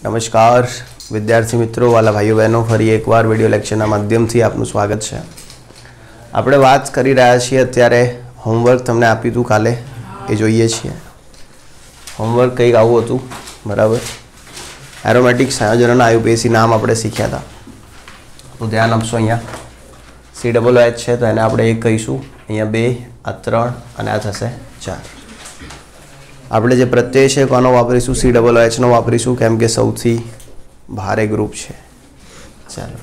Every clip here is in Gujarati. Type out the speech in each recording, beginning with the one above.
નમસ્કાર વિદ્યાર્થી મિત્રો, વાલા ભાઈઓ બહેનો, ફરી એકવાર વિડીયો લેક્ચરના માધ્યમથી આપનું સ્વાગત છે। આપણે વાત કરી રહ્યા છીએ અત્યારે હોમવર્ક તમને આપ્યું હતું કાલે, એ જોઈએ છીએ। હોમવર્ક કંઈક આવું હતું, બરાબર। એરોમેટિક સંયોજનોના આયુપેસી નામ આપણે શીખ્યા હતા, તો ધ્યાન આપશો। અહીંયા COOH છે તો એને આપણે 1 કહીશું, અહીંયા 2, આ 3 અને આ થશે 4। આપણે જે પ્રત્યય છે કોનો વાપરીશું? COOH નો વાપરીશું, કેમ કે સૌથી ભારે ગ્રુપ છે। ચાલો,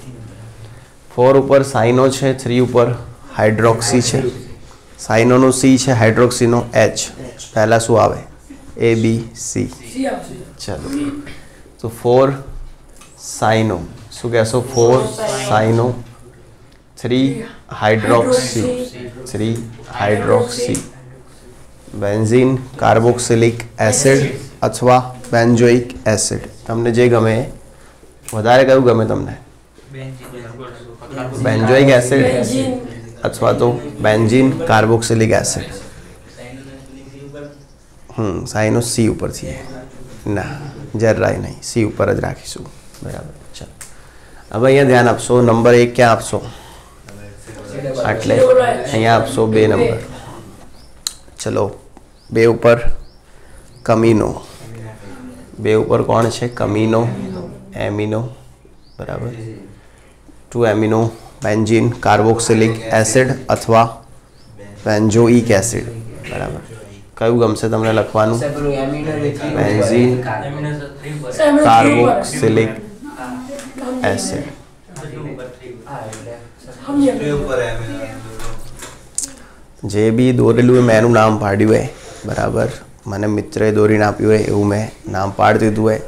4 ઉપર સાઇનો છે, 3 ઉપર હાઇડ્રોક્સી છે, સાઇનોનો C છે, હાઇડ્રોક્સીનો H। પહેલાં શું આવે? ABC। ચાલો, તો 4 સાઇનો, શું કહેશો? 4 સાઇનો, 3 hydroxy, 3 hydroxy, benzene carboxylic acid અથવા બેન્ઝોઇક એસિડ, તમને જે ગમે। વધારે કયું ગમે તમને? બેન્ઝોઇક એસિડ અથવા તો બેન્ઝીન કાર્બોક્સિલિક એસિડ। સાઇનો C ઉપરથી ના, જરાય નહીં, C ઉપર જ રાખીશું, બરાબર। ચાલો, હવે અહીંયા ધ્યાન આપશો। નંબર 1 ક્યાં આપશો? એટલે અહીંયા આપશો 2 નંબર। ચલો, 2 ઉપર કમીનો, 2 ઉપર કોણ છે? કમીનો, એમિનો, બરાબર। 2 એમિનો બેન્ઝીન કાર્બોક્સિલિક એસિડ અથવા બેન્ઝોઇક એસિડ, બરાબર। કયું ગમશે તમને લખવાનું? Benzene carboxylic acid. જે બી દોરેલું હોય મેં એનું નામ પાડ્યું હોય, બરાબર। મને મિત્રે દોરીને આપ્યું હોય એવું મેં નામ પાડી દીધું હોય।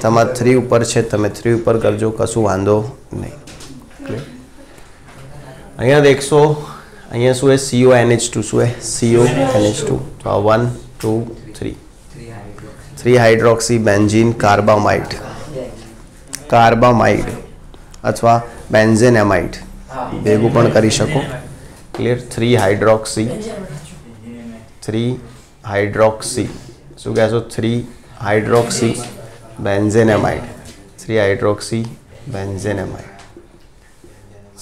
તમારે 3 ઉપર છે, તમે 3 ઉપર કરજો, કશું વાંધો નહીં। અહીંયા દેખશો, અહીંયા શું છે? CONH2 શું છે? CONH2। તો આ 1 2 3 3 હાઇડ્રોક્સી બેન્ઝીન કાર્બામાઇડ, કાર્બામાઇડ અથવા બેન્ઝેનેમાઇડ ભેગું પણ કરી શકો, ક્લિયર। 3 હાઇડ્રોક્સી, 3 હાઇડ્રોક્સી, શું કહેશો? 3 હાઇડ્રોક્સી બેન્ઝેનેમાઇડ, 3 હાઇડ્રોક્સી બેન્ઝેનેમાઇડ,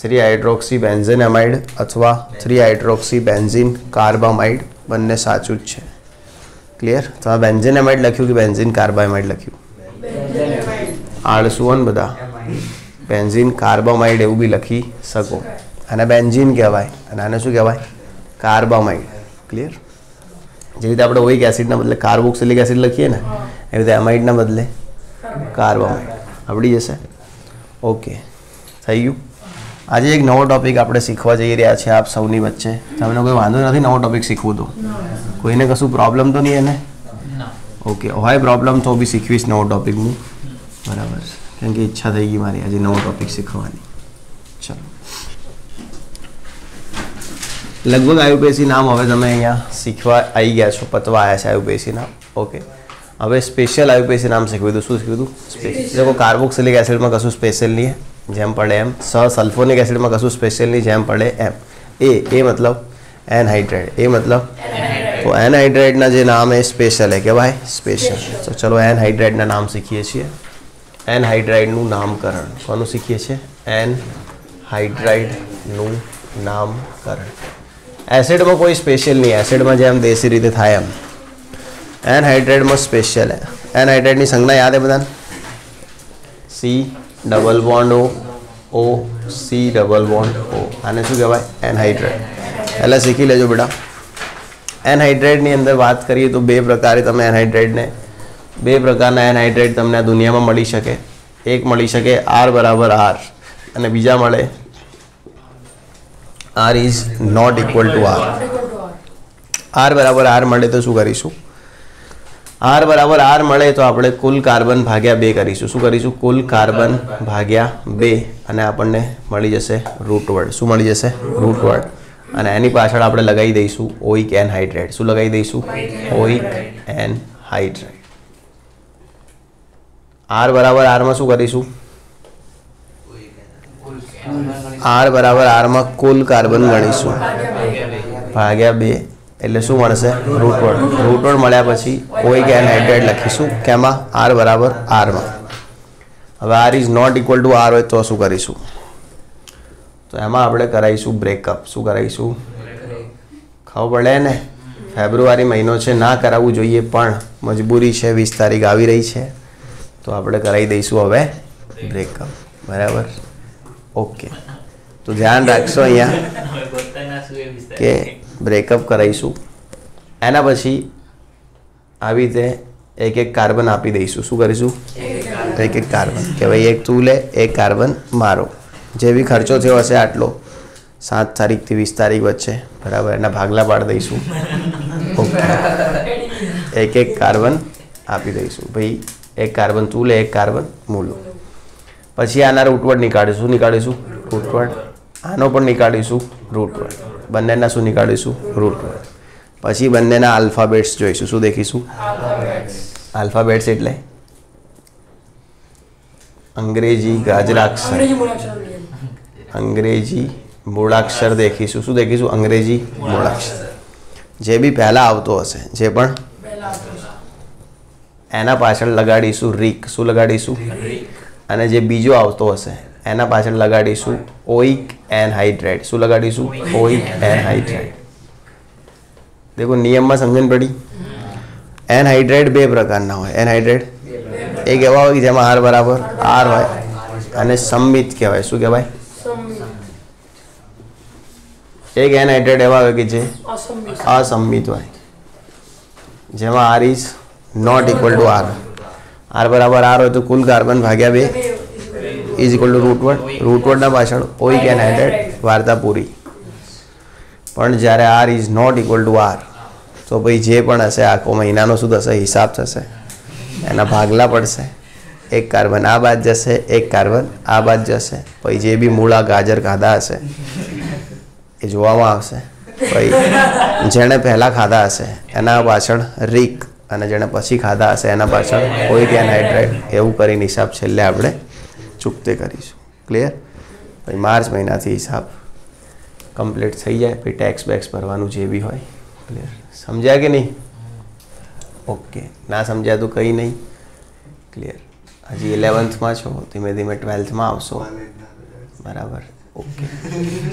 3 હાઇડ્રોક્સી બેન્ઝેનેમાઇડ અથવા 3 હાઇડ્રોક્સી બેન્ઝીન કાર્બામાઇડ, બંને સાચું જ છે, ક્લિયર। તો આ બેન્ઝેનેમાઇડ લખ્યું કે બેન્ઝીન કાર્બામાઇડ લખ્યું? આળસુ ને બધા, બેન્ઝીન કાર્બામાઇડ એવું બી લખી શકો। આને બેન્ઝીન કહેવાય અને આને શું કહેવાય? Carbamide, clear. જે રીતે આપણે ઓઇક એસિડના બદલે કાર્બોક્સિલિક એસિડ લખીએ ને, એ રીતે એમાઇડના બદલે કાર્બામાઇડ આવડી જશે। ઓકે, થઈ ગયું। આજે એક નવો ટોપિક આપણે શીખવા જઈ રહ્યા છીએ આપ સૌની વચ્ચે। તમને કોઈ વાંધો નથી નવો ટોપિક શીખવું તો? કોઈને કશું પ્રોબ્લેમ તો નહીં એને? ઓકે, હોય પ્રોબ્લેમ તો બી શીખવીશ નવો ટોપિક હું, બરાબર, કેમ કે ઈચ્છા થઈ ગઈ મારી આજે નવો ટોપિક શીખવાની। ચલો, લગભગ આયુપેસી નામ હવે તમે અહીંયા શીખવા આવી ગયા છો, પતવા આવ્યા છે આયુપેસી નામ। ઓકે, હવે સ્પેશિયલ આયુપેસી નામ શીખવી દઉં। શું શીખવી દઉં? સ્પેશિયલ। देखो, કાર્બોક્સિલિક એસિડમાં કશું સ્પેશિયલ નહીં, જેમ પડે એમ। સલ્ફોનિક એસિડમાં કશું સ્પેશિયલ નહીં, જેમ પડે એમ। એ મતલબ એનહાઇડ્રાઇડ, એ મતલબ તો એનહાઇડ્રાઇડના જે નામ એ સ્પેશિયલ है, કહેવાય સ્પેશિયલ। તો ચલો એનહાઇડ્રાઇડના નામ શીખીએ છીએ। એનહાઇડ્રાઇડનું નામકરણ કોનું શીખીએ છીએ? એનહાઇડ્રાઇડનું નામકરણ। એસિડમાં કોઈ સ્પેશિયલ નહીં, એસિડમાં જેમ દેશી રીતે થાય એમ એનહાઇડ્રાઇડમાં સ્પેશિયલ है। એનહાઇડ્રાઇડની સંજ્ઞા યાદ है બધાને? C double bond O, C double bond O, આને શું કહેવાય? એનહાઇડ્રાઇડ। એટલે શીખી લેજો બેટા। એનહાઇડ્રાઇડની અંદર વાત કરીએ તો 2 પ્રકારે તમે એનહાઇડ્રાઇડને, 2 પ્રકારના એનહાઇડ્રાઇડ તમને આ દુનિયામાં મળી શકે। એક મળી શકે R બરાબર R અને બીજા મળે R is not equal to R। R બરાબર R મળે તો શું કરીશું? R બરાબર R મળે તો આપણે કુલ કાર્બન ભાગ્યા 2 કરીશું। શું કરીશું? કુલ કાર્બન ભાગ્યા 2 અને આપણને મળી જશે રૂટ વર્ડ। શું મળી જશે? Root word. અને એની પાછળ આપણે લગાવી દઈશું ઓઇક એનહાઇડ્રાઇડ। શું લગાવી દઈશું? ઓઇક એનહાઇડ્રાઇડ। R બરાબર R માં શું કરીશું? R બરાબર R માં કુલ કાર્બન ગણીશું ભાગ્યા 2 એટલે શું મળશે? રૂટવર્ડ। રૂટવર્ડ મળ્યા પછી ઓઇક એનહાઇડ્રાઇડ લખીશું કેમાં? R બરાબર R માં। હવે R is not equal to R હોય તો શું કરીશું? તો એમાં આપણે કરાવીશું બ્રેકઅપ. શું કરાવીશું? ખબર પડે ને, ફેબ્રુઆરી મહિનો છે, ના કરાવવું જોઈએ પણ મજબૂરી છે, 20 તારીખ આવી રહી છે તો આપણે કરાવી દઈશું હવે બ્રેકઅપ. બરાબર, ઓકે. તો ધ્યાન રાખશો અહીંયા કે બ્રેકઅપ કરાવીશું, એના પછી આવી રીતે એક એક કાર્બન આપી દઈશું. શું કરીશું? એક એક કાર્બન, કે ભાઈ એક તું લે, એક કાર્બન મારો. જે બી ખર્ચો થયો હશે આટલો 7 તારીખથી 20 તારીખ વચ્ચે, બરાબર, એના ભાગલા પાડી દઈશું. ઓકે, એક એક કાર્બન આપી દઈશું. ભાઈ એક કાર્બન તું લે, એક કાર્બન હું લઉં. પછી આના રૂટવર્ડ નીકાળીશું. શું નીકાળીશું? રૂટવર્ડ. આનો પણ નીકાળીશું રૂટવર્ડ. બંનેના શું નીકાળીશું? રૂટવર્ડ. પછી બંનેના આલ્ફાબેટ્સ જોઈશું. શું દેખીશું? આલ્ફાબેટ્સ એટલે અંગ્રેજી ગાજરાક્ષર, અંગ્રેજી મૂળાક્ષર દેખીશું. શું દેખીશું? અંગ્રેજી મૂળાક્ષર. જે બી પહેલાં આવતો હશે, જે પણ એના પાછળ લગાડીશું રીક. શું લગાડીશું? અને જે બીજો આવતો હશે એના પાછળ લગાડીશું ઓઇક એનહાઇડ્રેટ. શું લગાડીશું? ઓઇક એનહાઇડ્રેટ. દેખો નિયમમાં સમજણ પડી. એનહાઇડ્રેટ બે પ્રકારના હોય. એનહાઇડ્રેટ એક એવા હોય કે જેમાં આર બરાબર આર હોય અને સંમિત કહેવાય. શું કહેવાય? એક એનહાઇડ્રેટ એવા હોય કે જે અસંમિત હોય, જેમાં R is not equal to R. R બરાબર આર હોય તો કુલ કાર્બન ભાગ્યા 2 ઇઝ ઇક્વલ ટુ રૂટવર્ડ. રૂટવર્ડના પાછળ ઓઇક એનહાઇડ્રેટ, વાર્તા પૂરી. પણ જ્યારે R is not equal to R તો ભાઈ જે પણ હશે આખો મહિનાનો શું થશે? હિસાબ થશે, એના ભાગલા પડશે. એક કાર્બન આ બાદ જશે, એક કાર્બન આ બાદ જશે. પછી જે બી મૂળા ગાજર ખાધા હશે એ જોવામાં આવશે. પછી જેણે પહેલાં ખાધા હશે એના પાછળ રીક, અને જેણે પછી ખાધા હશે એના પાછળ ઓઇક એનહાઇડ્રેટ. એવું કરીને હિસાબ છેલ્લે આપણે ચૂકતે કરીશું. ક્લિયર? પછી માર્ચ મહિનાથી હિસાબ કમ્પ્લીટ થઈ જાય. પછી ટેક્સ બેક્સ ભરવાનું જે બી હોય. ક્લિયર? સમજ્યા કે નહીં? ઓકે. ના સમજ્યા તો કંઈ નહીં. ક્લિયર? હજી 11થમાં છો, ધીમે ધીમે 12થમાં આવશો. બરાબર, ઓકે.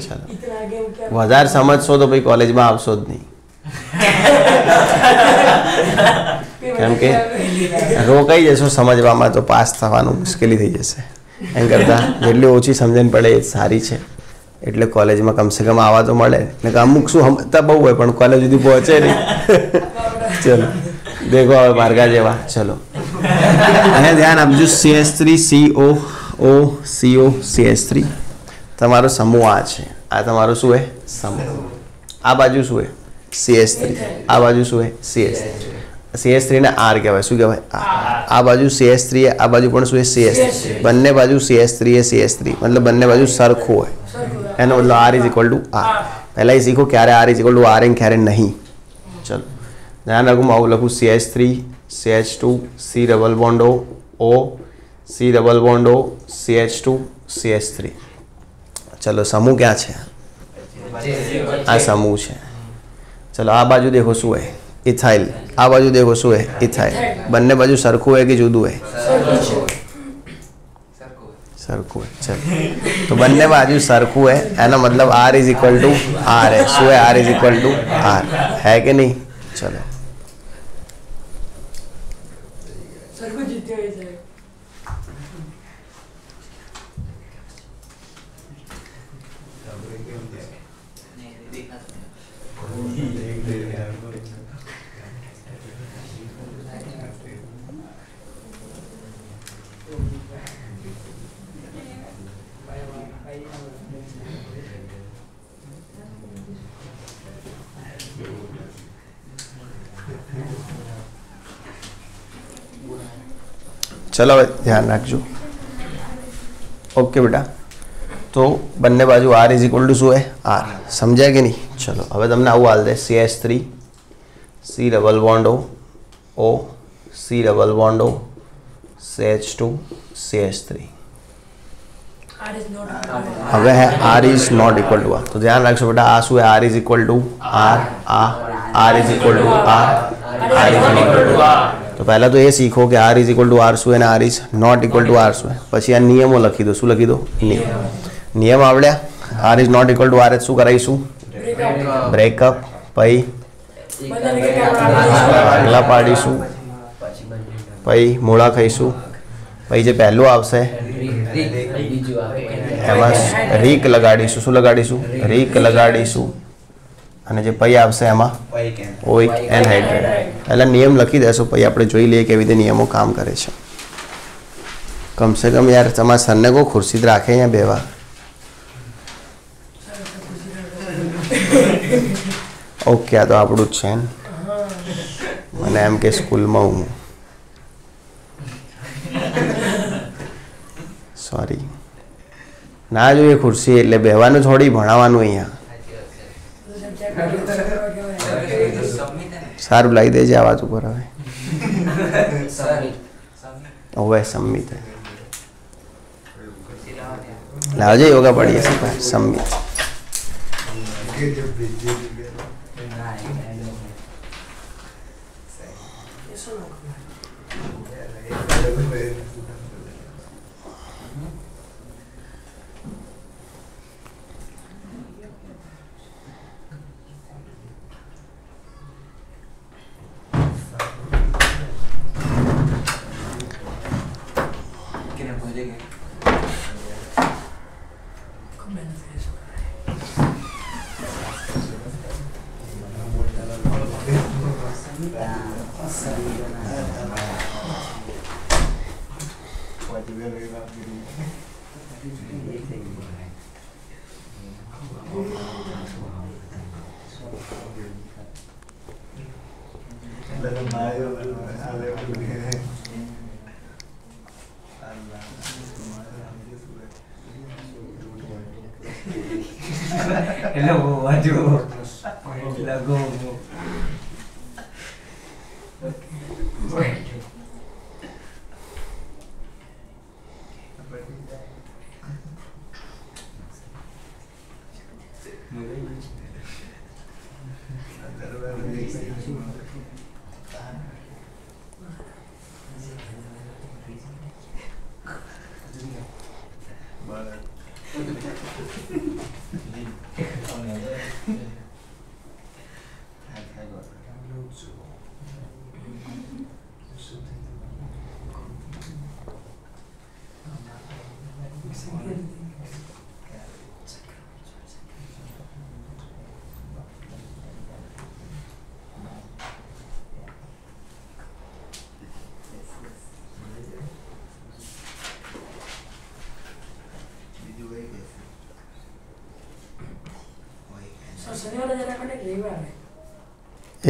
ચાલો, વધારે સમજશો તો ભાઈ કોલેજમાં આવશો જ નહીં. કેમ કે રોકાઈ જશો સમજવામાં તો પાસ થવાનું મુશ્કેલી થઈ જશે. એમ કરતાં જેટલી ઓછી સમજણ પડે એ સારી છે. એટલે કોલેજમાં કમસે કમ આવવા તો મળે. એટલે અમુક શું સમજતા બહુ હોય પણ કોલેજ સુધી પહોંચે નહીં. ચલો દેખો હવે માર્ગા જેવા. ચલો અહીંયા ધ્યાન આપજો. CH3CO CO CH3 તમારો સમૂહ આ છે. આ તમારો શું હે? સમૂહ. આ બાજુ શું હે? CH3. આ બાજુ શું હે? CH3. CH3 ને R કહેવાય. શું કહેવાય? આ બાજુ CH3 है, આ બાજુ પણ શું है? CH3. બંને બાજુ CH3 है, CH3 मतलब બંને બાજુ સરખું હોય. એનો મતલબ R is equal to R. પહેલા એ શીખો ક્યારે R is equal to R and ક્યારે નહીં. ચલો ધ્યાન રાખું. આવું લખું CH3 CH2 C double bond O C double bond O CH2 CH3. ચલો સમૂહ ક્યાં છે? આ સમૂહ છે. ચલો આ બાજુ દેખો શું है? इथाइल. આ બાજુ દેખો શું है? इथाइल. બંને બાજુ સરખું है કે જુદું है? સરખું है. चलो तो બંને બાજુ સરખું है એનો મતલબ R is equal to R है. શું है? R is equal to R है कि नहीं? चलो चलो ध्यान रखो. ओके बेटा. तो બંને બાજુ R इज इक्वल टू શું है? R. સમજાય કે નહીં? ચલો હવે તમને આવું હાલ દે. CH3 C double bond O C double bond O CH2 CH3. હવે है R is not equal to R. तो ध्यान રાખજો બેટા. આ શું है? R is equal to R. આ R is equal to R. R is not equal to R. तो पहला तो ये सीखो कि R is equal to R શું અને R is not equal to R શું. પછી આ નિયમો લખી દો. શું લખી દો? નિયમ આવડ્યા. R is not equal to R શું કરાવીશું? બ્રેકઅપ. પછી આગલા પાડીશું. પછી મૂળા ખાઈશું. પછી જે પહેલું આવશે એમાં રીક લગાડીશું. શું લગાડીશું? રીક લગાડીશું. અને જે પૈ આવશે એમાં ઓઇક એનહાઇડ્રેટ. પહેલાં નિયમ લખી દેશો, પછી આપણે જોઈ લઈએ કેવી રીતે નિયમો કામ કરે છે. કમસે કમ યાર તમારા સરને કોઈ ખુરશી રાખે અહીંયા બેવા. ઓકે, આ તો આપણું જ છે ને. મને એમ કે સ્કૂલમાં હું સોરી ના જોઈએ ખુરશી એટલે બેવાનું થોડી ભણાવવાનું અહીંયા. સારું લાવી દેજે આ વાત ઉપર. હવે સંમિત લાવજે, યોગા પડીએ સંમિત.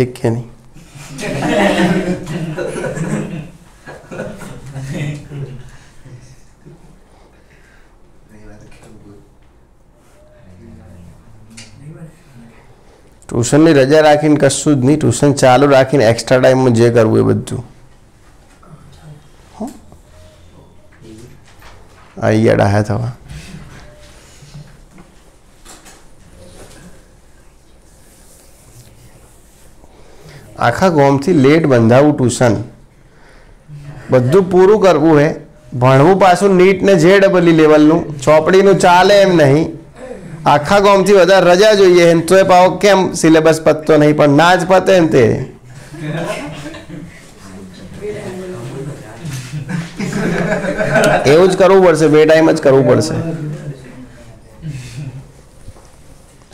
एक क्या नहीं ટ્યુશનની રજા રાખીને કશું જ નહીં, ટ્યુશન ચાલુ રાખીને એક્સ્ટ્રા ટાઈમમાં જે કરવું એ બધું. અહીંયા ડાહ્યા થવા આખા ગોમથી લેટ બંધાવું ટ્યુશન, બધું પૂરું કરવું હે, ભણવું પાછું નીટ ને JEE લેવલનું, ચોપડીનું ચાલે એમ નહીં. આખા ગોમથી વધારે રજા જોઈએ એમ તો એ પાવો કેમ સિલેબસ પતતો નહીં, પણ ના જ પતે એમ તે. એવું જ કરવું પડશે, 2 ટાઈમ જ કરવું પડશે.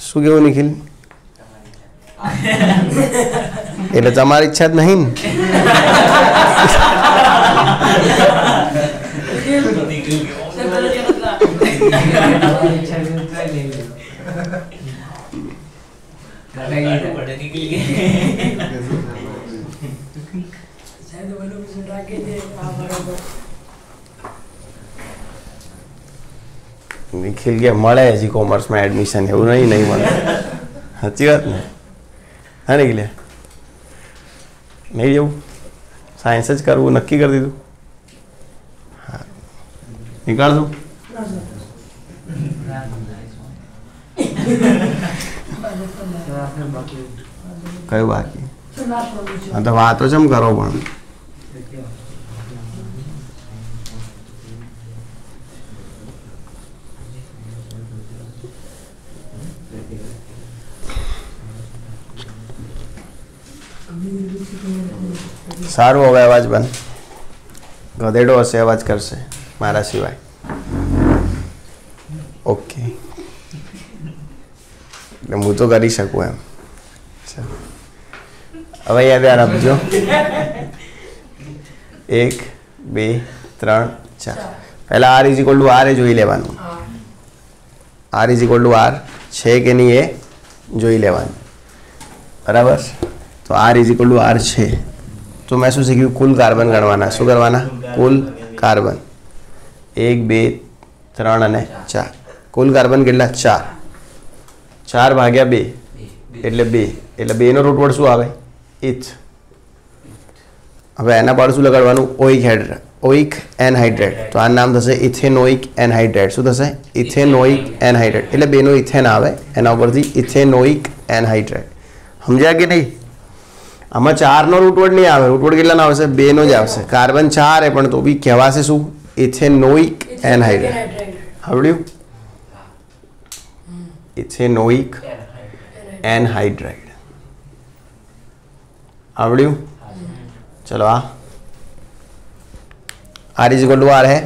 શું કેવું નિખિલ? એટલે તમારી ઈચ્છા જ નહીં નિખિલ કે મળે હજી કોમર્સમાં એડમિશન, એવું નહીં મળે. સાચી વાત ને? હા નિખિલ નહીં જવું, સાયન્સ જ કરવું નક્કી કરી દીધું. હા નીકાળ દઉં. કયું બાકી? હા તો વાતો ચમ કરો પણ સારું હવે અવાજ બંધ. ગધેડો હશે અવાજ કરશે મારા સિવાય. ઓકે એટલે હું તો કરી શકું એમ. હવે યાદ આપજો. 1 2 3 4. પહેલા r is equal to r એ જોઈ લેવાનું. r is equal to r છે કે નહીં એ જોઈ લેવાનું. બરાબર. તો r is equal to r છે તો મેં શું શીખ્યું? કુલ કાર્બન ગણવાના. શું કરવાના? કુલ કાર્બન. 1 2 3 અને 4. કુલ કાર્બન કેટલા? 4. 4 ભાગ્યા 2 એટલે 2. એટલે 2 નો રૂટવર્ડ શું આવે? ઇથ. હવે એના પર શું લગાડવાનું? ઓઇક એનહાઇડ્રેટ. તો આ નામ થશે ઇથેનોઇક એનહાઇડ્રેટ. શું થશે? Ethanoic anhydrate. એટલે 2 નો ઇથેન આવે એના ઉપરથી ઇથેનોઇક એનહાઇડ્રેટ. સમજ્યા કે નહીં? આમાં 4 નો રૂટવર્ડ નહીં આવે. રૂટવર્ડ કેટલાનો આવશે? 2 નો જ આવશે. કાર્બન 4 પણ તો બી કહેવાશે શું? Ethanoic anhydrate. આવડ્યું? Ethanoic anhydride. आवड़ियों? चलो R is equal to R है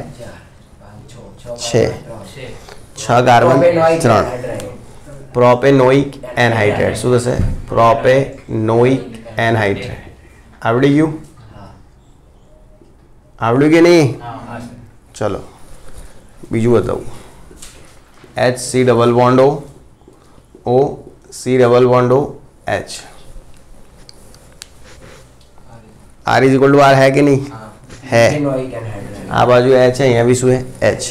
6 कार्बन 3 प्रोपेनोइक एनहाइड्रेट. शू थशे? Propanoic anhydride. आवड़ी गयुं? आवड़्યું કે નહીં? चलो बीजू बताऊँ. HC double bond O C double bond O H. R is equal to R है कि नहीं? है. आ बाजू H है, यहाँ भी शू है? H.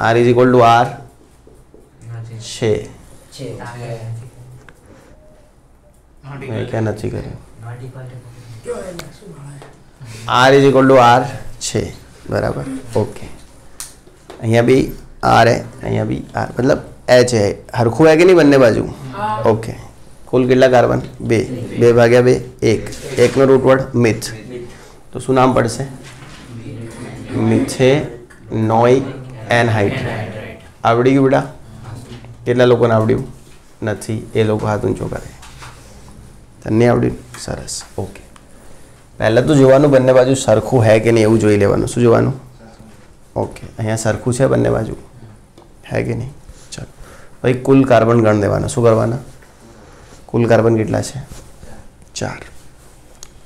R is equal to R 6. क्या नहीं करें? R is equal to R 6 बराबर. ओके. અહીંયા भी R है, અહીંયા भी R, मतलब H है. हरखू है कि नहीं બંને બાજુ? ओके. कुल કેટલા કાર્બન? 2. 2 ભાગ્યા 2 1. 1 નો રૂટવર્ડ મિથ. તો શું નામ પડશે? Methanoic anhydrate. આવડી ગયું બેટા? કેટલા લોકોને આવડ્યું નથી? એ લોકો હાથ ઊંચો કરે. તને આવડ્યું? સરસ. ઓકે. પહેલાં તો જોવાનું બંને બાજુ સરખું હે કે નહીં એવું જોઈ લેવાનું. શું જોવાનું? ઓકે. અહીંયા સરખું છે બંને બાજુ? है कि नहीं? चलो भाई कुल कार्बन गण देवाना. शू करवाना? कुल कार्बन કેટલા છે? 4.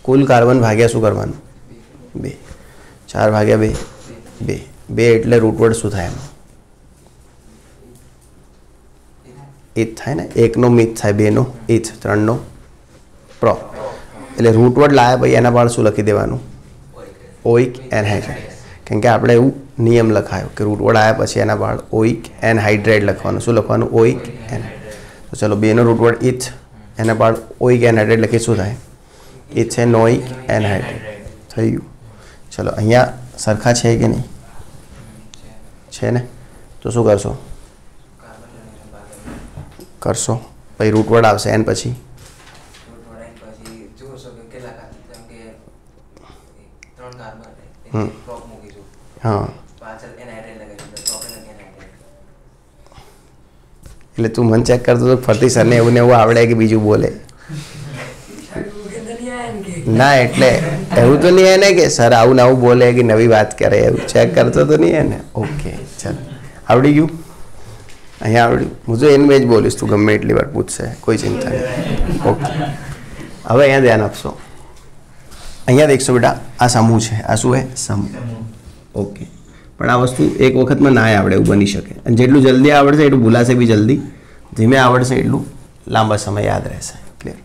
कुल कार्बन भाग्या शू करवानुं? 2. 4 भाग्या 2 2 2 એટલે રૂટવર્ડ શું થાય? એમાં ઇથ થાય ને. 1 નો મિથ થાય, 2 નો ઇથ, 3 નો પ્રો. એટલે રૂટવર્ડ લાયા ભાઈ એના બાદ શું લખી દેવાનું? ઓઇક એનહાઇડ્રેટ. કેમ કે આપણે એવું નિયમ લખાયો કે રૂટવર્ડ આવ્યા પછી એના બાદ ઓઇક એનહાઇડ્રેટ લખવાનું. શું લખવાનું? ઓઇક એનહાઇડ્રેટ. તો ચલો 2 નો રૂટવર્ડ ઇથ, એના બાદ ઓઇક એનહાઇડ્રેટ લખી શું થાય? Ethanoic anhydrate. થઈ ગયું. ચલો અહીંયા સરખા છે કે નહીં? છે ને. તો શું કરશો? કરશો પછી રૂટવર્ડ આવશે એન પછી हाँ એટલે તું મન ચેક કરતો તો ફરતી સરને એવું ને એવું આવડે કે બીજું બોલે ના. એટલે એવું તો નહીં એને કે સર આવું ને આવું બોલે કે નવી વાત કરે એવું ચેક કરતો તો નહીં એને. ઓકે ચાલ આવડી ગયું. અહીંયા આવડ્યું. હું તો એને જ બોલીશ, તું ગમે એટલી વાર પૂછશે, કોઈ ચિંતા નહીં. ઓકે. હવે અહીંયા ધ્યાન આપશો. અહીંયા દેખશો બેટા આ સમૂહ છે. આ શું છે? સમૂહ. ઓકે. પણ આ વસ્તુ એક વખતમાં ના આવડે એવું બની શકે. અને જેટલું જલ્દી આવડશે એટલું ભૂલાશે બી જલ્દી. ધીમે આવડશે એટલું લાંબા સમય યાદ રહેશે. ક્લિયર?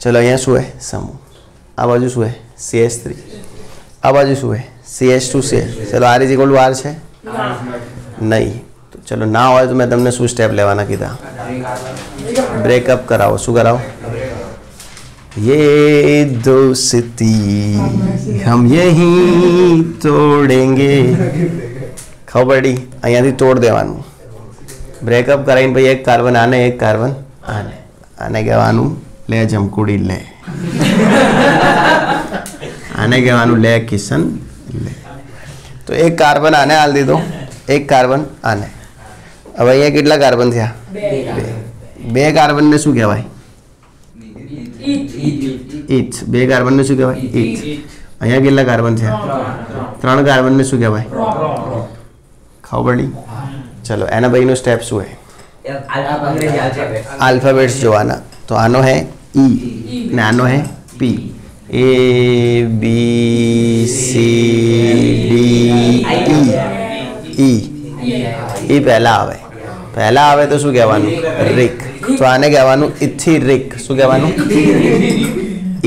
ચલો અહીંયા શું છે? સમૂહ. આ બાજુ શું છે? CH3. આ બાજુ શું છે? CH2 છે. ચલો R is equal to R છે? નહીં. તો ચલો ના હોય તો મેં તમને શું સ્ટેપ લેવાના કીધા? બ્રેકઅપ કરાવો. શું કરાવો? ये दोस्ती हम यहीं तोड़ेंगे. ખબર પડી? અહીંયાથી તોડ દેવાનું. બ્રેકઅપ કરાવીને પછી એક કાર્બન આને એક કાર્બન આને. આને કહેવાનું લે જમકુડી લે. આને કહેવાનું લે કિશન લે. તો એક કાર્બન આને હાલ દીધો, એક કાર્બન આને. હવે અહીંયા કેટલા કાર્બન થયા? 2 કાર્બનને શું કહેવાય? ઇથ. 2 કાર્બનને શું કહેવાય? ઇથ. અહીંયા કેટલા કાર્બન છે? 3 કાર્બનને શું કહેવાય? ખબર પડી? ચલો એના પછીનું સ્ટેપ શું હે? આલ્ફાબેટ્સ જોવાના. તો આનો હે ઈ ને આનો હે પી. A B C D E. ઈ પહેલા આવે તો શું કહેવાનું? રિક. તો આને કહેવાનું ઇથિરિક. શું કહેવાનું?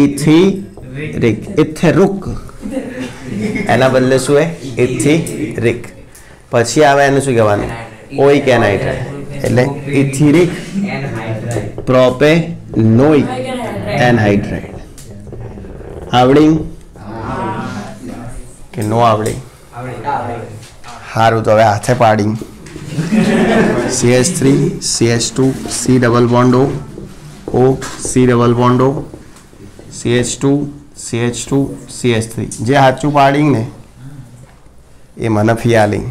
ઇથિરિક. ઇથેરુક એના બદલે શું હે? ઇથિરિક. પછી આવે એને શું કહેવાનું? ઓઇક એનહાઇડ્રાઇડ. એટલે ઇથિરિક પ્રોપેનોઇક એનહાઇડ્રાઇડ. આવડી કે નો આવડી? સારું, તો હવે હાથે પાડી. CH3 CH2 C double bond O C double bond O CH2 CH2 CH3. જે સાચું પાડી ને એ મને ફી આલી,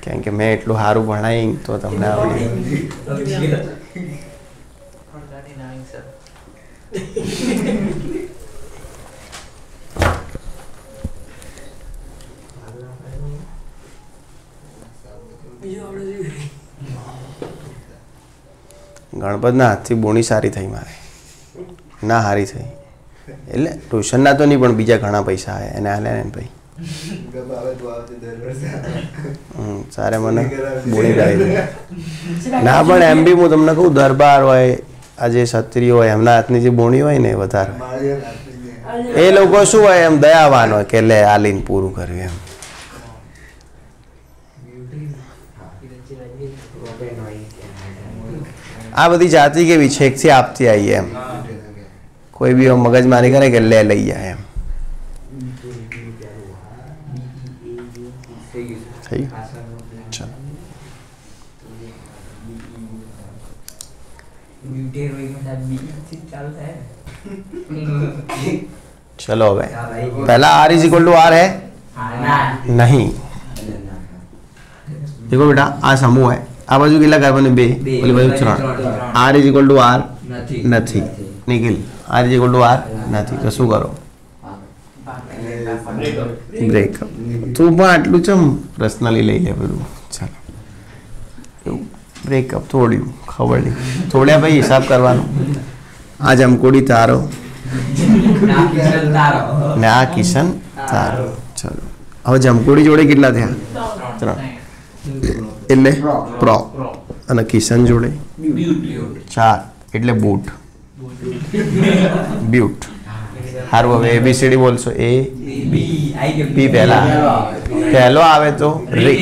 કેમ કે મેં એટલું સારું ભણાવી તો તમને આવડી. ગણપતના હાથથી બોણી સારી થઈ મારે ના સારી થઈ એટલે ટ્યુશનના તો નહીં પણ બીજા ઘણા પૈસા આવે એને હાલે ને ભાઈ. સારે મને બોણી કરાવી ના પણ એમ બી હું તમને કહું દરબાર હોય આ જે ક્ષત્રિય હોય એમના હાથની જે બોણી હોય ને વધારે એ લોકો શું હોય એમ દયાવાન હોય કે લે આલીને પૂરું કર્યું એમ. આ બધી જાતિ કેવી છે એકથી આપતી આવીએ એમ. કોઈ બી મગજમારી કરે કે લે લઈ જાય એમ. चलो હવે पहला R is equal to R है नहीं. देखो बेटा आ समूह है आ बाजू કેટલા કાર્બન? 2 ઓલી બાજુ 3. R is equal to R નથી. Nikhil R is equal to R નથી તો શું કરો? બ્રેકઅપ. તું પણ આટલું ચમ પર્સનલી લઈ લે બધું. ચાલો બ્રેકઅપ તોડ્યું ખબર નહીં તોડ્યા ભાઈ હિસાબ કરવાનો. આ જમકોડી તારો ને આ કિશન તારો. ચલો હવે જમકોડી જોડે કેટલા થયા? 3 એટલે પ્રો અને કિશન જોડે 4 એટલે બૂટ બ્યુટ. સારું હવે ABCD બોલશો. A B P પહેલો આવે તો રિક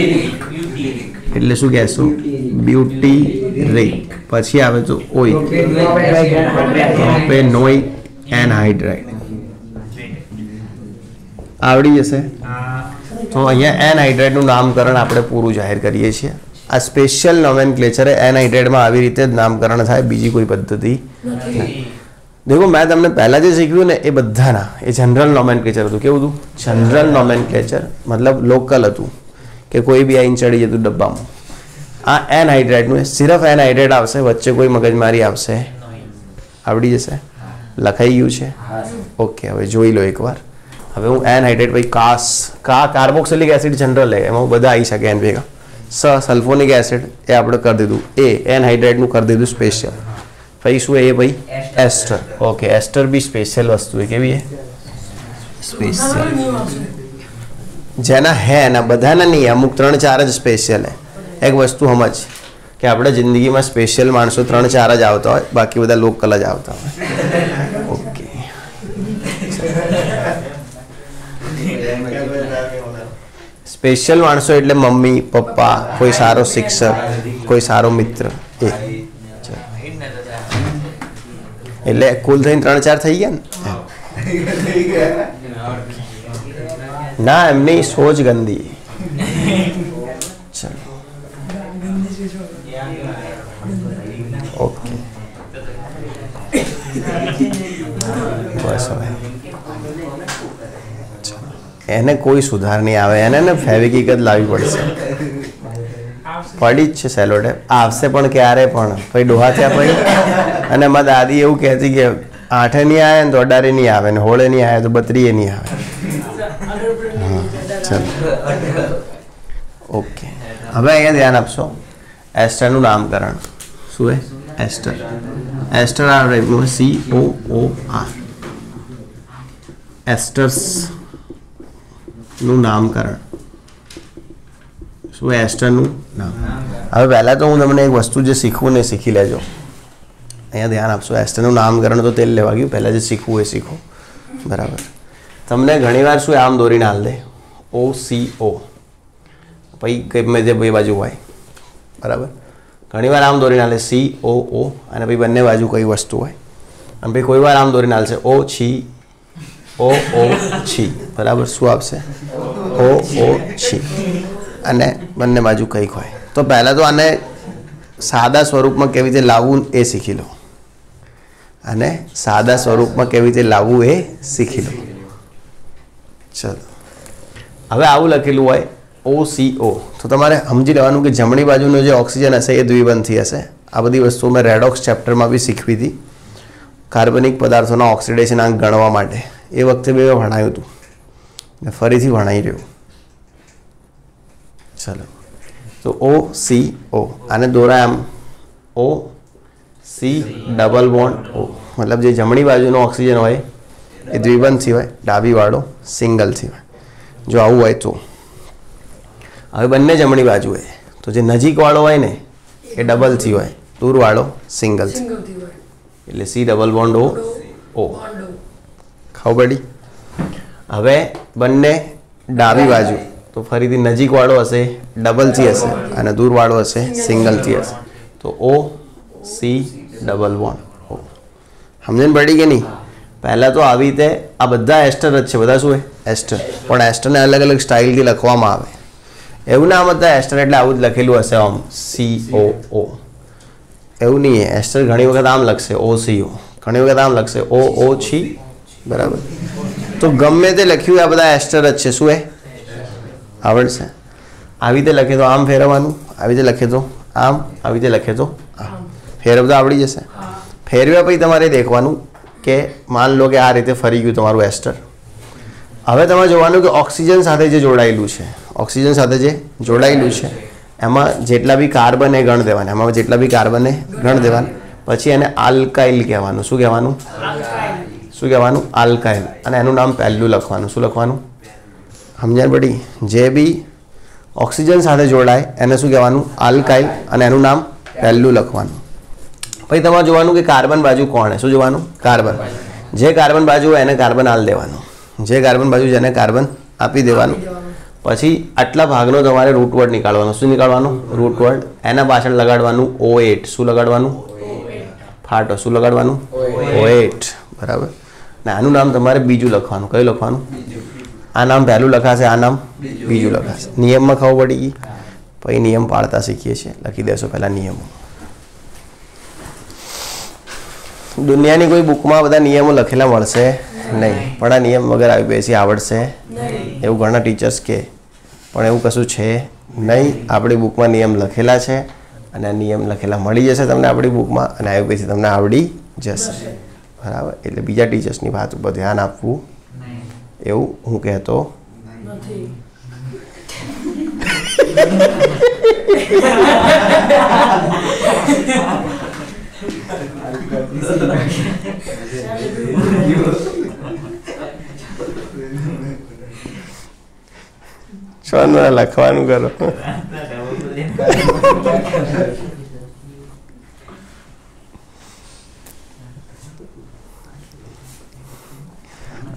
એટલે શું કહેશું? બ્યુટી રિક. પછી આવે તો ઓઇક પ્રોપેનોઇક એનહાઇડ્રાઇડ. આવડી જશે. તો અહીંયા એનહાઇડ્રાઇડનું નામકરણ આપણે પૂરું જાહેર કરીએ છીએ. આ સ્પેશિયલ નોમેનક્લેચર એનહાઇડ્રાઇડમાં આવી રીતે જ નામકરણ થાય, બીજી કોઈ પદ્ધતિ નથી. દેખો મેં તમને પહેલાં જે શીખ્યું ને એ બધાના એ જનરલ નોમેનક્લેચર હતું. કેવું હતું? જનરલ નોમેનક્લેચર મતલબ લોકલ હતું કે કોઈ બી આઈને ચડી જતું ડબ્બામાં. આ એનહાઇડ્રાઇડનું સિર્ફ એનહાઇડ્રાઇડ આવશે, વચ્ચે કોઈ મગજમારી આવશે. આવડી જશે? લખાઈ ગયું છે? ઓકે હવે જોઈ લો એકવાર. હવે હું એનહાઇડ્રાઇડ ભાઈ કાર્બોક્સિલિક એસિડ જનરલ એમાં બધા આવી શકે એન ભેગા. સલ્ફોનિક એસિડ એ આપણે કરી દીધું. એનહાઇડ્રાઇડનું કરી દીધું સ્પેશિયલ. પછી શું એ ભાઈ? એસ્ટર. ઓકે એસ્ટર બી સ્પેશિયલ વસ્તુ છે. કેવી છે? સ્પેશિયલ. જેના હે એના બધાના નહીં, અમુક 3-4 જ સ્પેશિયલ હે. એક વસ્તુ સમજ કે આપણે જિંદગીમાં સ્પેશિયલ માણસો 3-4 જ આવતા હોય, બાકી બધા લોકલ જ આવતા હોય. ઓકે સ્પેશિયલ માણસો એટલે મમ્મી પપ્પા, કોઈ સારો શિક્ષક, કોઈ સારો મિત્ર. એટલે કુલ થઈને 3-4 થઈ ગયા ને. ના એમની સોચ ગંદી. ચલો ઓકે બસ હવે એને કોઈ સુધાર નહીં આવે. એને ને ફેવિકિક જ લાવવી પડશે. પડી જ છે સેલોટેપ આવશે પણ ક્યારે પણ ભાઈ ડોહા થયા પછી. અને મારી દાદી એવું કહેતી કે 8 नहीं आया तो 18 नहीं आवे, 16 नहीं आया तो 32 नहीं आवे। चलो ओके, હવે અહીંયા ધ્યાન આપશો એસ્ટરનું નામકરણ શું હે? એસ્ટર. એસ્ટર આ ટાઈપનું COOR, એસ્ટર્સનું નામકરણ શું? એસ્ટરનું નામ. હવે પહેલાં તો હું તમને એક વસ્તુ જે શીખવું ને શીખી લેજો. અહીંયા ધ્યાન આપશો, એસ્ટરનું નામકરણ તો તેલ લેવા ગયું, પહેલાં જે શીખવું એ શીખો. બરાબર. તમને ઘણીવાર શું આમ દોરીને હાલ દે OCO, પછી ગમે તે બે બાજુ હોય. બરાબર. ઘણીવાર આમ દોરીને હાલે COO અને પછી બંને બાજુ કઈ વસ્તુ હોય, અને પછી કોઈ વાર આમ દોરીને હાલશે O છી OO છી. બરાબર. શું આપશે? OO છી, અને બંને બાજુ કંઈક હોય. તો પહેલાં તો આને સાદા સ્વરૂપમાં કેવી રીતે લાવવું એ શીખી લો, અને સાદા સ્વરૂપમાં કેવી રીતે લાવવું એ શીખી લો. ચલો, હવે આવું લખેલું હોય OCO, તો તમારે સમજી લેવાનું કે જમણી બાજુનો જે ઓક્સિજન હશે એ દ્વિબંધી હશે. આ બધી વસ્તુઓ મેં રેડોક્સ ચેપ્ટરમાં બી શીખવી હતી, કાર્બનિક પદાર્થોના ઓક્સિડેશન આંક ગણવા માટે. એ વખતે મેં ભણાવ્યું હતું ને ફરીથી ભણાવી રહ્યું. ચલો, તો OCO આને દોરાય આમ OC ડબલ બોન્ડ O, મતલબ જે જમણી બાજુનો ઓક્સિજન હોય એ દ્વિબંધી હોય, ડાબી વાળો સિંગલથી હોય. જો આવું હોય તો હવે બંને જમણી બાજુ હોય તો જે નજીકવાળો હોય ને એ ડબલથી હોય, દૂરવાળો સિંગલથી, એટલે C ડબલ બોન્ડ O. ખબર પડી? હવે બંને ડાબી બાજુ તો ફરીથી નજીકવાળો હશે ડબલથી હશે અને દૂરવાળો હશે સિંગલથી હશે, તો OC ડબલ બોન્ડ O. સમજણ પડી કે નહીં? પહેલાં તો આવી રીતે આ બધા એસ્ટર જ છે, બધા શું છે? એસ્ટર. પણ એસ્ટરને અલગ અલગ સ્ટાઇલથી લખવામાં આવે. એવું ના બધા એસ્ટર એટલે આવું જ લખેલું હશે આમ COO, એવું નહીં. એસ્ટર ઘણી વખત આમ લખશે OCO, ઘણી વખત આમ લખશે OO છી. બરાબર. તો ગમે તે લખ્યું આ બધા એસ્ટર જ છે. શું એ આવડશે? આવી રીતે લખે તો આમ ફેરવવાનું, આવી રીતે લખે તો આમ, આવી રીતે લખે તો આમ. ફેરવતા આવડી જશે. ફેરવ્યા પછી તમારે દેખવાનું કે માન લો કે આ રીતે ફરી ગયું તમારું એસ્ટર. હવે તમારે જોવાનું કે ઓક્સિજન સાથે જે જોડાયેલું છે, ઓક્સિજન સાથે જે જોડાયેલું છે એમાં જેટલા બી કાર્બન એ ગણ દેવાના, એમાં જેટલા બી કાર્બન એ ગણ દેવાના. પછી એને આલ્કાઇલ કહેવાનું. શું કહેવાનું? શું કહેવાનું? આલ્કાઇલ. અને એનું નામ પહેલું લખવાનું. શું લખવાનું? સમજણ પડી? જે બી ઓક્સિજન સાથે જોડાય એને શું કહેવાનું? આલ્કાઇલ, અને એનું નામ પહેલું લખવાનું. પછી તમારે જોવાનું કે કાર્બન બાજુ કોણ? શું જોવાનું? કાર્બન. જે કાર્બન બાજુ હોય એને કાર્બન આલ દેવાનું, જે કાર્બન બાજુ જેને કાર્બન આપી દેવાનું. પછી આટલા ભાગનો તમારે રૂટવર્ડ નીકાળવાનો. શું નીકાળવાનું? રૂટવર્ડ. એના પાછળ લગાડવાનું O8. શું લગાડવાનું? ફાટો. શું લગાડવાનું? O8. બરાબર. ને આનું નામ તમારે બીજું લખવાનું. કયું લખવાનું? આ નામ પહેલું લખાશે, આ નામ બીજું લખાશે. નિયમમાં ખબર પડી ગઈ? પછી નિયમ પાડતા શીખીએ છીએ. લખી દેશો પહેલાં નિયમો. દુનિયાની કોઈ બુકમાં બધા નિયમો લખેલા મળશે નહીં, પણ આ નિયમ વગર આવી બેસી આવડશે એવું ઘણા ટીચર્સ કહે, પણ એવું કશું છે નહીં. આપણી બુકમાં નિયમ લખેલા છે, અને આ નિયમ લખેલા મળી જશે તમને આપણી બુકમાં, અને આવી પછી તમને આવડી જશે. બરાબર. એટલે બીજા ટીચર્સની વાત ઉપર ધ્યાન આપવું એવું હું કહેતો નથી. લખવાનું કરો.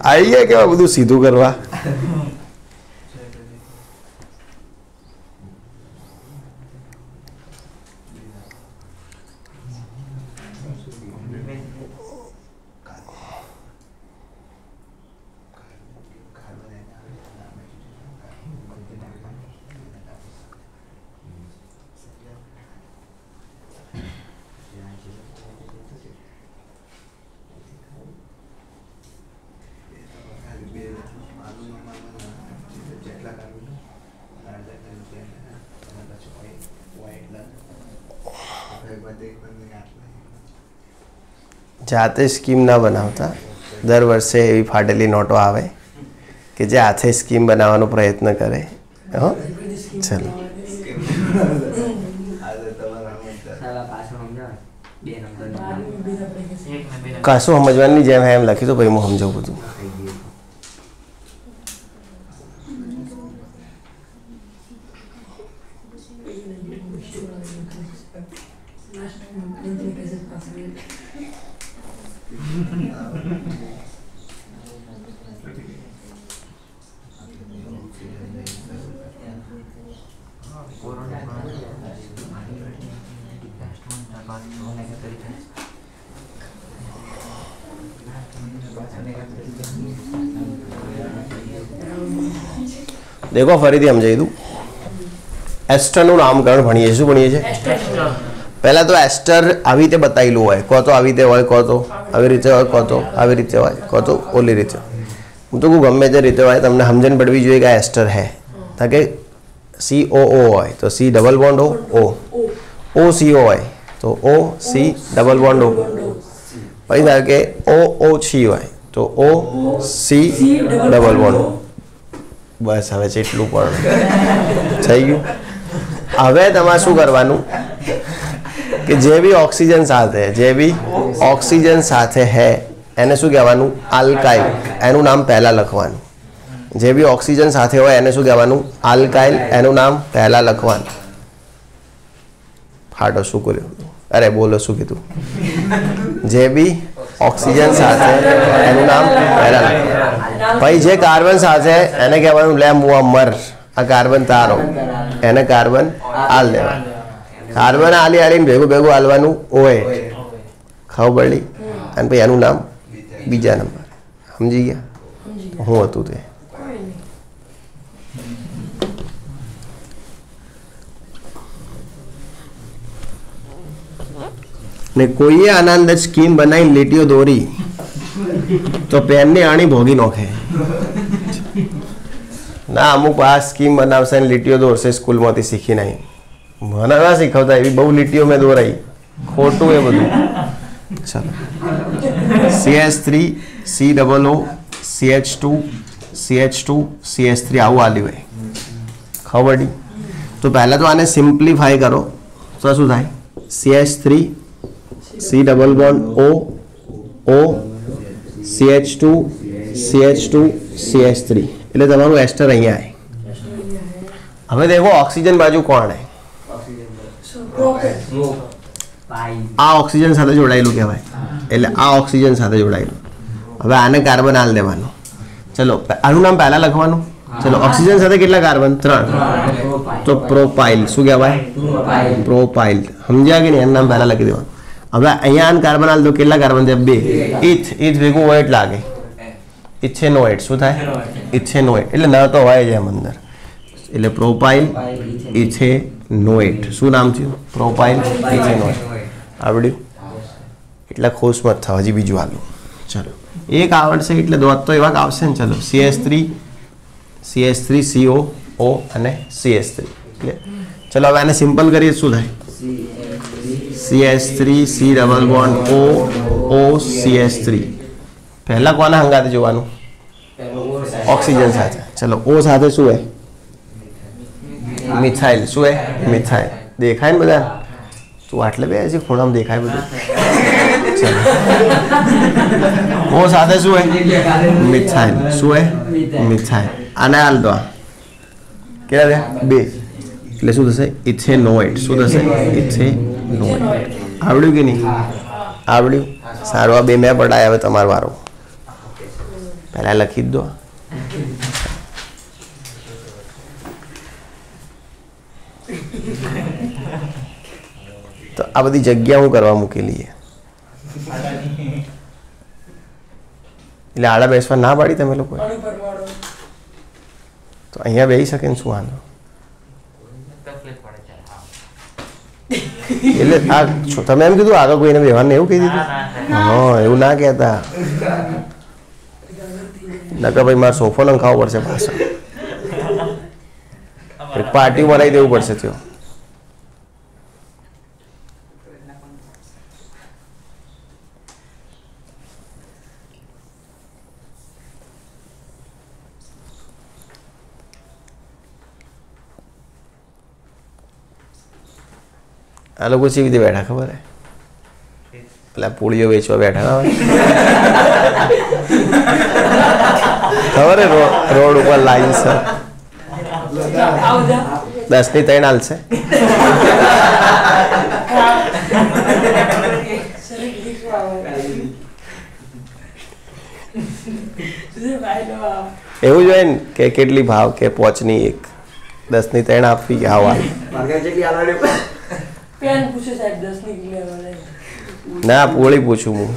આવી ગયા કેવા બધું સીધું કરવા. જાતે સ્કીમ ના બનાવતા. દર વર્ષે એવી ફાટેલી નોટો આવે કે જે હાથે સ્કીમ બનાવવાનો પ્રયત્ન કરે. હો ચલો કશું સમજવાની જેમ એમ લખી તો ભાઈ હું સમજાવું બધું. देखो फरीथी समझाई दूँ. એસ્ટરનું નામકરણ ભણીએ શું ભણીએ છીએ? પહેલાં તો એસ્ટર આવી રીતે બતાવેલું હોય, કહો તો આવી રીતે હોય, કહો તો આવી રીતે હોય, કહો તો આવી રીતે હોય, કહો તો ઓલી રીતે. હું તો કહું ગમે તે રીતે હોય તમને સમજણ પડવી જોઈએ કે આ એસ્ટર હે. કારણ કે COO હોય તો C double bond O, OCO હોય તો OC ડબલ બોન્ડ O. પછી ધારો કે OOC હોય તો OC ડબલ બોન્ડ O. બસ હવે જેટલું પણ થઈ ગયું. હવે તમારે શું કરવાનું કે જે બી ઓક્સિજન સાથે હે એને શું કહેવાનું? આલ્કાઇલ. એનું નામ પહેલાં લખવાનું. જે બી ઓક્સિજન સાથે હોય એને શું કહેવાનું? આલ્કાઇલ. એનું નામ પહેલાં લખવાનું. ફાટો શું કર્યું? અરે બોલો શું કીધું? જે બી ઓક્સિજન સાથે એનું નામ પહેલાં લખવાનું. પછી જે કાર્બન સાથે એને કહેવાનું લે મુઆ મર. આ કાર્બન તારો એને કાર્બન આલ દેવાનું. કાર્બન આલી આલીને ભેગું ભેગું આલવાનું OH. ખબર પડી? અને પછી એનું નામ બીજા નંબર. સમજી ગયા? હું હતું તે ને કોઈએ આના અંદર સ્કીમ બનાવી લીટીઓ દોરી તો પેનની આણી ભોગી નોખે ના. અમુક આ સ્કીમ બનાવશે ને લીટીઓ દોરશે સ્કૂલમાંથી શીખી નહીં. મને ના શીખવતા એવી બહુ લીટીઓ મેં દોરાઈ. ખોટું એ બધું. ચાલો CH3 COO CH2 CH2 CH3 આવું આલ્યું હોય. ખબર પડી? તો પહેલાં તો આને સિમ્પ્લિફાય કરો તો શું થાય? CH3 C double bond O O CH2 CH2 CH3 એટલે તમારું એસ્ટર અહીંયા આવે. હવે देखो ઓક્સિજન બાજુ કોણ હે? આ ઓક્સિજન સાથે જોડાયેલું કહેવાય. એટલે આ ઓક્સિજન સાથે જોડાયેલું. હવે આને કાર્બન આલ દેવાનું. ચલો આનું નામ પહેલા લખવાનું. ચલો ઓક્સિજન સાથે કેટલા કાર્બન? 3. તો પ્રોપાઇલ. શું કહેવાય? પ્રોપાઇલ. સમજ્યા કે નહીં? એનું નામ પહેલા લખી દેવાનું. હવે અહીંયા આને કાર્બન આલ દો. કેટલા કાર્બન છે? 2. ઇથ ભેગું OH લાગે. ઇથેનોએટ. શું થાય? ઇથેનોએટ. એટલે ન તો હોય જ એમ અંદર. એટલે પ્રોપાઇલ ઇથેનોએટ. શું નામ થયું? Propyl ethanoate. આવડ્યું? એટલે ખુશ મત થાવ. હજી બીજું આલું. ચલો એક આવડશે એટલે દોત તો એવા આવશે ને. ચલો CH3 COO અને CH3. ચલો હવે આને સિમ્પલ કરીએ શું થાય? CH3 C double bond O CH3. પહેલા કોના હંગાતે જોવાનું? ઓક્સિજન સાથે. ચલો O સાથે શું હે? મિથાઇલ. શું હે? મિથાઇલ. દેખાય ને બધા? તું આટલે બે હજી ખૂણામાં દેખાય બધું. ચલો O સાથે શું હે? મિથાઇલ. શું હે? મિથાઇલ. આને હાલ દો. કેટલા થયા? 2. એટલે શું થશે? ઇથેનોએટ. શું થશે? ઇથેનોએટ. આવડ્યું કે નહીં? આવડ્યું? સારું. આ 2 મેં પડાય. હવે તમારો વારો. પહેલાં લખી જ દો. તો આ બધી જગ્યા હું કરવા મૂકેલી છે. એટલે આડા બેસવા ના પાડી તમે લોકો? તો અહીંયા બેસી શકે ને શું વાંધો? એટલે આ તમે એમ કીધું આગળ કોઈને બેવાનું એવું કહી દીધું? હા એવું ના કહેતા. નકર ભાઈ મારે સોફો નંખાવવો પડશે પાછળ. એક પાર્ટી બનાવી દેવું પડશે. થયો આ લોકો કેવી રીતે બેઠા ખબર હે? પેલા પૂળીઓ વેચવા બેઠા હોય ખબર હે? રોડ ઉપર લાઈન છે 10 ની 3 હાલશે. એવું જ હોય ને કે કેટલી ભાવ કે 5 ની 1, 10 ની 3 આપવી કે આવા ના પૂળી પૂછું હું.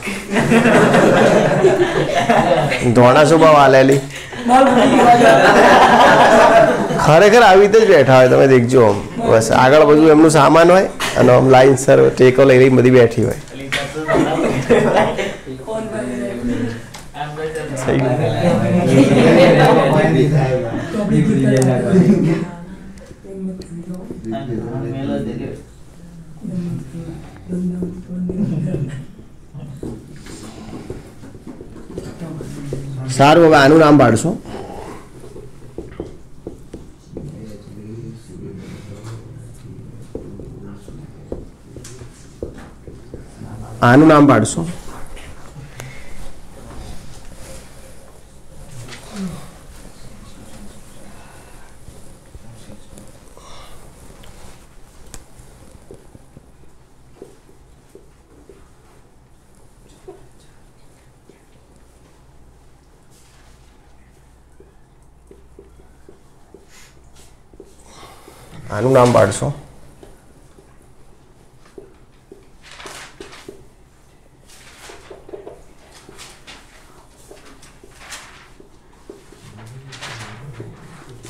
ધોણા શું ભાવ આલેલી? ખરેખર આવી રીતે જ બેઠા હોય તમે દેખજો. બસ આગળ બધું એમનું સામાન હોય અને આમ લાઈન સર ટેકો લઈ રહી બધી બેઠી હોય. સારું હવે આનું નામ પાડશો. આનું નામ પાડશો. આનું નામ પાડશો.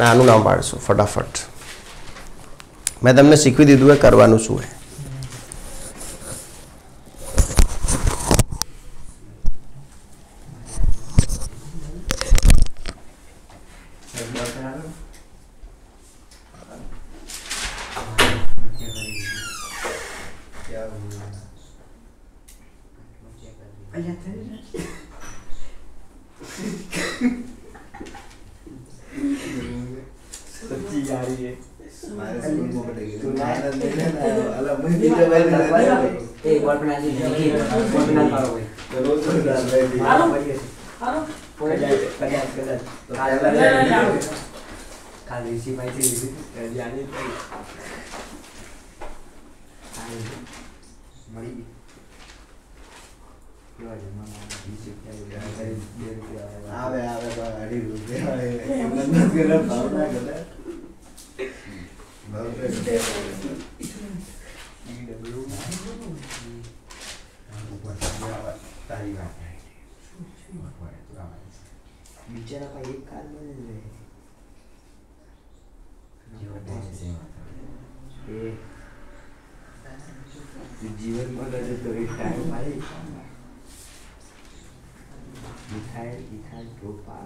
આનું નામ પાડશો ફટાફટ. મેં તમને શીખવી દીધું એ કરવાનું શું હે. जीवन में लगे तो एक टाइम आई मिठाई मिठाई प्रोपा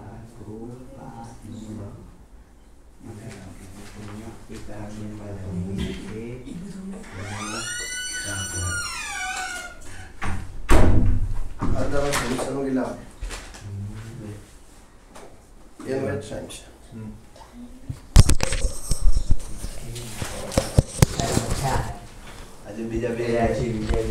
एक आदमी वाला અદવા સોલ્યુશનો ગિલા એ મેચ સાયન્સ આજે બીજા બે છે બીજા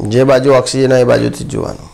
જે બાજુ ઓક્સિજન હોય એ બાજુથી જ જોવાનું.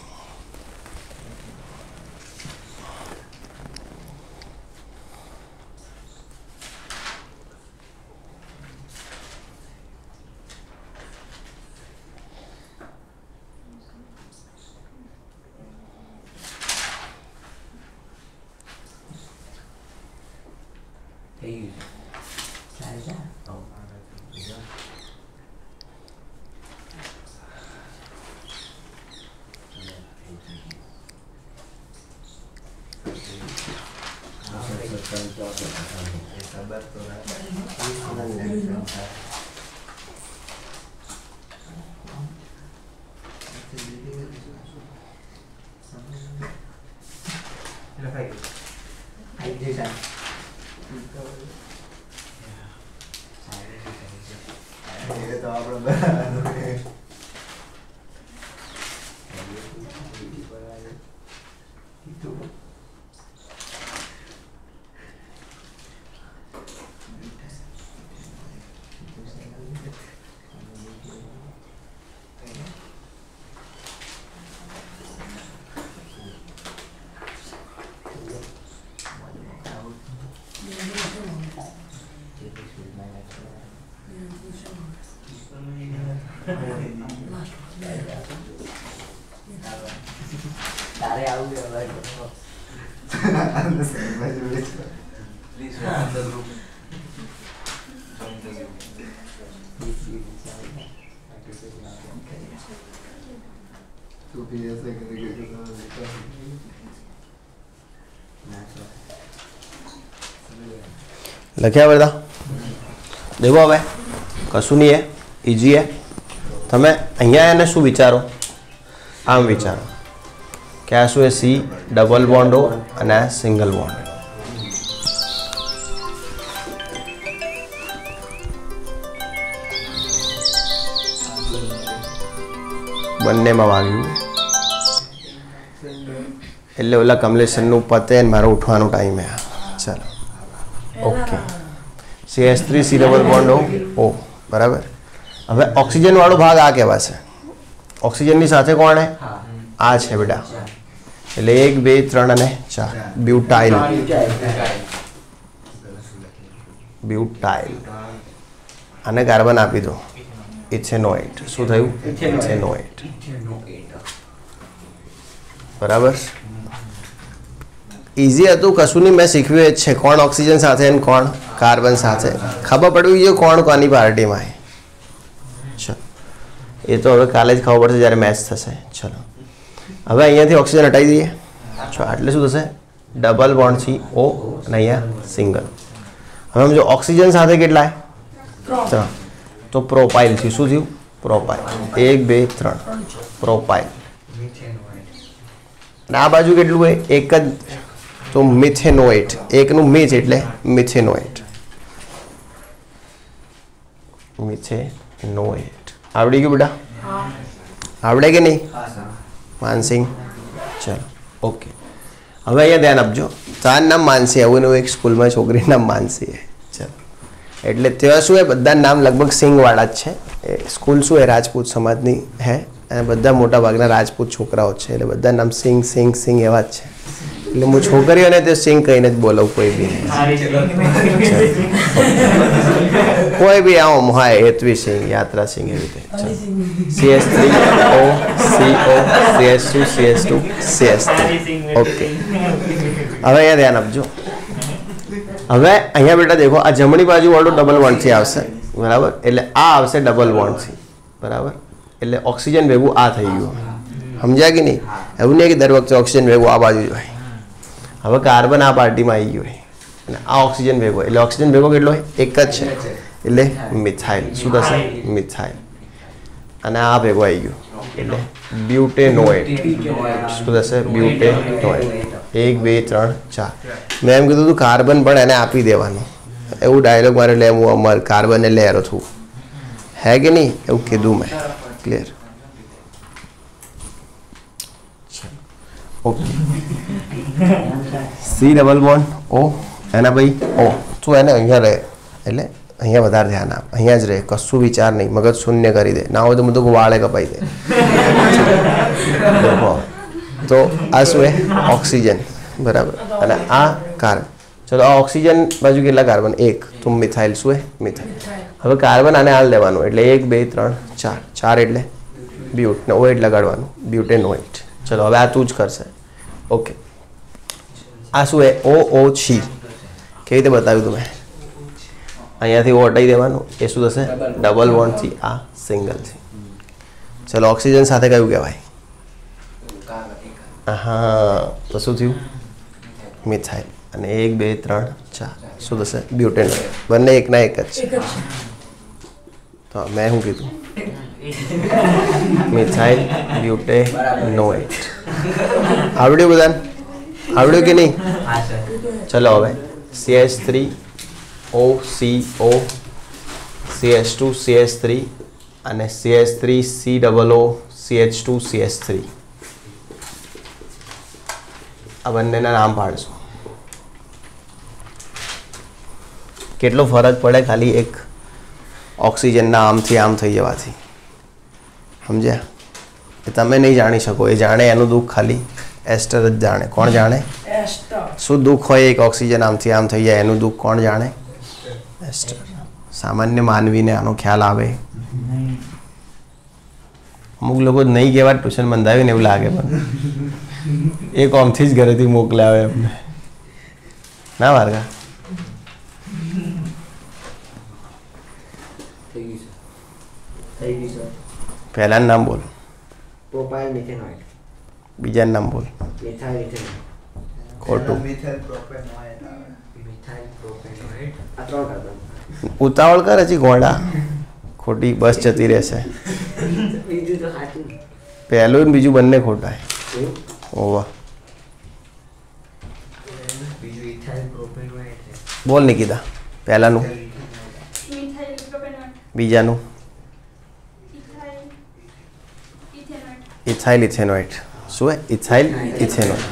તારે આવું કે ભાઈ तू भी ऐसे करेगा લખ્યા બધા દેખો હવે કશું નહીં હે ઇઝી હે તમે અહીંયા એને શું વિચારો આમ વિચારો કે આ શું એ સી ડબલ બોન્ડ હો અને આ સિંગલ બોન્ડ બંનેમાં વાગ્યું એટલે ઓલા કમલેશનનું પતે ને મારો ઉઠવાનો ટાઈમ હે ચાલો okay CH3 C double bond O બરાબર હવે ઓક્સિજન વાળો ભાગ આ કહેવાશે ઓક્સિજનની સાથે કોણ હે આ છે બેટા એટલે 1 2 3 અને 4 બ્યુટાઇલ બ્યુટાઇલ આને કાર્બન આપી દો ઇથેનોઇટ શું થયું ઇથેનોઇટ બરાબર ઇઝી હતું કશું નહીં મેં શીખવ્યું જ છે કોણ ઓક્સિજન સાથે અને કોણ કાર્બન સાથે ખબર પડવી જોઈએ કોણ કોની પાર્ટીમાં ચલો એ તો હવે કાલે જ ખબર પડશે જ્યારે મેચ થશે ચલો હવે અહીંયાથી ઓક્સિજન હટાવી દઈએ જો એટલે શું થશે ડબલ બોન્ડ સી ઓ અને અહીંયા સિંગલ હવે જો ઓક્સિજન સાથે કેટલા 3 તો પ્રોપાઇલ થી શું થયું પ્રોપાઇલ 1 2 3 પ્રોપાઇલ અને આ બાજુ કેટલું હોય એક જ તો મિથેનોઇટ એકનું મિથ એટલે મિથેનોઇટ મિથેનોઇટ આવડી ગયું બેટા આવડે કે નહીં માનસિંગ ચલો ઓકે હવે અહીંયા ધ્યાન આપજો તાર નામ માનસી આવું એક સ્કૂલમાં છોકરીનું નામ માનસી છે ચલો એટલે ત્યાં શું એ બધા નામ લગભગ સિંગવાળા જ છે એ સ્કૂલ શું એ રાજપૂત સમાજની હે અને બધા મોટા ભાગના રાજપૂત છોકરાઓ છે એટલે બધા નામ સિંગ સિંગ સિંગ એવા જ છે એટલે હું છોકરીઓને તે સિંગ કહીને જ બોલાવું કોઈ બી કોઈ બી આવો હોય હેતવી સિંગ યાત્રા સિંગ એવી રીતે CH3 O CO CH2 CH2 CH3 okay હવે અહીંયા ધ્યાન આપજો હવે અહીંયા બેટા દેખો આ જમણી બાજુ વાળું ડબલ બોન્ડથી આવશે બરાબર એટલે આ આવશે ડબલ બોન્ડથી બરાબર એટલે ઓક્સિજન ભેગું આ થઈ ગયું સમજ્યા કે નહીં એવું નહીં કે દર વખતે ઓક્સિજન ભેગું આ બાજુ જ હોય હવે કાર્બન આ પાર્ટીમાં આવી ગયું હોય અને આ ઓક્સિજન ભેગો એટલે ઓક્સિજન ભેગો કેટલો હોય એક જ છે એટલે મિથાઇલ શું થશે મિથાઇલ અને આ ભેગો આવી ગયો એટલે બ્યુટેનોઇડ શું થશે બ્યુટેનોઇડ 1 2 3 4 મેં એમ કીધું હતું કાર્બન પણ એને આપી દેવાનું એવું ડાયલોગ મારે લે હું અમર કાર્બનને લે રહ્યો છું હે કે નહીં એવું કીધું મેં clear okay C double bond O એના ભાઈ ઓ તું એને અહીંયા રહે એટલે અહીંયા વધારે ધ્યાન આપ અહીંયા જ રહે કશું વિચાર નહીં મગજ શૂન્ય કરી દે ના હોય તો બધું વાળે કપાઈ દે તો આ શું એ ઓક્સિજન બરાબર અને આ કાર્બન ચલો આ ઓક્સિજન બાજુ કેટલા કાર્બન એક તો મિથાઇલ શું એ મિથાઇલ હવે કાર્બન આને હાલ દેવાનું એટલે 1 2 3 4 4 એટલે બ્યુટ ને ઓ એટલે લગાડવાનું બ્યુટેનોઇટ ચલો હવે આ તું જ કરશે ઓકે આ શું એ ઓ છી કેવી રીતે બતાવ્યું તમે અહીંયાથી ઓ હટાવી દેવાનું એ શું થશે ડબલ બોન્ડથી આ સિંગલ છે ચલો ઓક્સિજન સાથે કયું કહેવાય હા તો શું થયું મિથાઇલ અને 1 2 3 4 શું થશે બ્યુટેનોઇડ બંને એકના એક જ છે તો મેં શું કીધું મિથાઇલ બ્યુટેનોઇડ આવડ્યું બધાને આવડ્યું કે નહીં ચલો હવે CH3 O CO CH2 CH3 અને CH3 C double O CH2 CH3 આ બંનેના નામ પાડશું કેટલો ફરક પડે ખાલી એક ઓક્સિજનના આમથી આમ થઈ જવાથી સમજ્યા એ તમે નહીં જાણી શકો એ જાણે એનું દુઃખ ખાલી એસ્ટર જ જાણે કોણ જાણે શું દુઃખ હોય એક ઓક્સિજન આમથી આમ થઈ જાય એનું દુઃખ કોણ જાણે એસ્ટર સામાન્ય માનવીને આનો ખ્યાલ આવે અમુક લોકો નહીં કહેવા ટ્યુશન બંધાવી ને એવું લાગે પણ એ કોમથી જ ઘરેથી મોકલાવે એમને ના વારગા થઈ ગયું સર. થઈ ગયું સર. પહેલાનું નામ બોલ પ્રોપાઇલ મિથેનોઇડ. બીજાનું નામ બોલ મિથાઇલ ઇથેનોઇડ. ખોટું મિથાઇલ પ્રોપેનોઇડ. આ 3 કાર્બન. ઉતાવળ કર હજી ઘોડા ખોટી બસ જતી રહેશે બીજું તો સાચું. પહેલું ને બીજું બંને ખોટા એવું? ઓવા બીજું ઇથાઇલ પ્રોપેનોઇડ છે. બોલ નિકિતા પહેલાનું મિથાઇલ પ્રોપેનોઇડ, બીજાનું ઇથાઇલ ઇથેનોઇડ, ઇથાઇલ ઇથેનોઇડ શું હે ઇથાઇલ ઇથેનોઇડ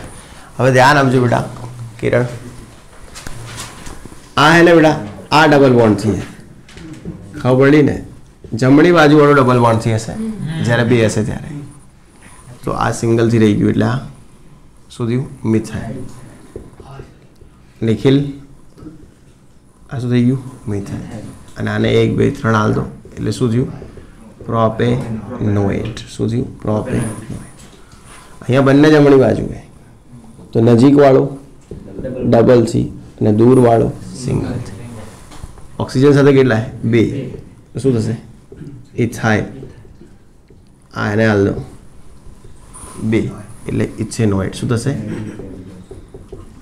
હવે ધ્યાન આપજો બેટા કિરણ આ હે ને બેટા આ ડબલ બોન્ડથી હે ખબર પડી ને જમણી બાજુવાળો ડબલ બોન્ડથી હશે જ્યારે બે હશે ત્યારે તો આ સિંગલથી રહી ગયું એટલે આ શું થયું મિથાઇલ નિખિલ આ શું થઈ ગયું મિથાઇલ અને આને 1 2 3 હાલ દો એટલે શું થયું પ્રોપેનોઇડ શું થયું પ્રોપેનોઇડ અહીંયા બંને જમણી બાજુ છે તો નજીકવાળો ડબલથી અને દૂરવાળો સિંગલથી ઓક્સિજન સાથે કેટલા બે તો શું થશે ઇથાઇલ આ એને હાલ દો બે એટલે ઇથેનોઇડ શું થશે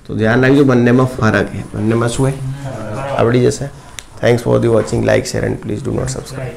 તો ધ્યાન રાખજો બંનેમાં ફરક છે બંનેમાં શું હોય આવડી જશે thanks for the watching like share and please do not subscribe